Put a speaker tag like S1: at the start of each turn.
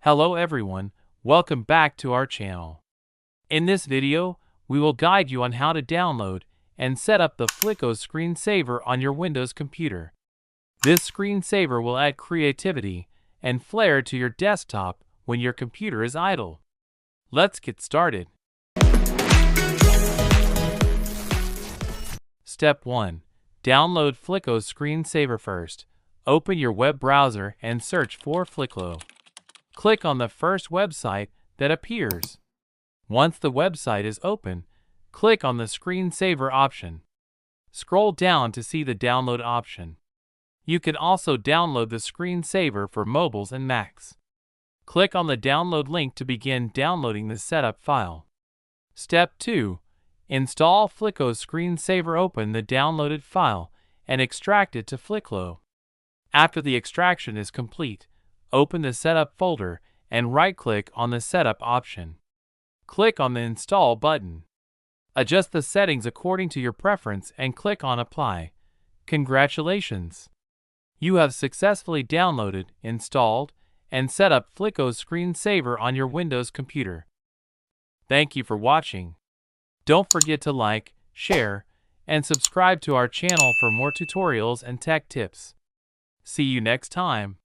S1: Hello everyone, welcome back to our channel. In this video, we will guide you on how to download and set up the Flicklo screensaver on your Windows computer. This screensaver will add creativity and flair to your desktop when your computer is idle. Let's get started. Step 1. Download Flicklo screensaver first. Open your web browser and search for Flicklo. Click on the first website that appears. Once the website is open, click on the screensaver option. Scroll down to see the download option. You can also download the screensaver for mobiles and Macs. Click on the download link to begin downloading the setup file. Step 2. Install Flicklo screensaver. Open the downloaded file and extract it to Flicklo. After the extraction is complete, open the Setup folder and right-click on the Setup option. Click on the Install button. Adjust the settings according to your preference and click on Apply. Congratulations! You have successfully downloaded, installed, and set up Flicklo screensaver on your Windows computer. Thank you for watching. Don't forget to like, share, and subscribe to our channel for more tutorials and tech tips. See you next time.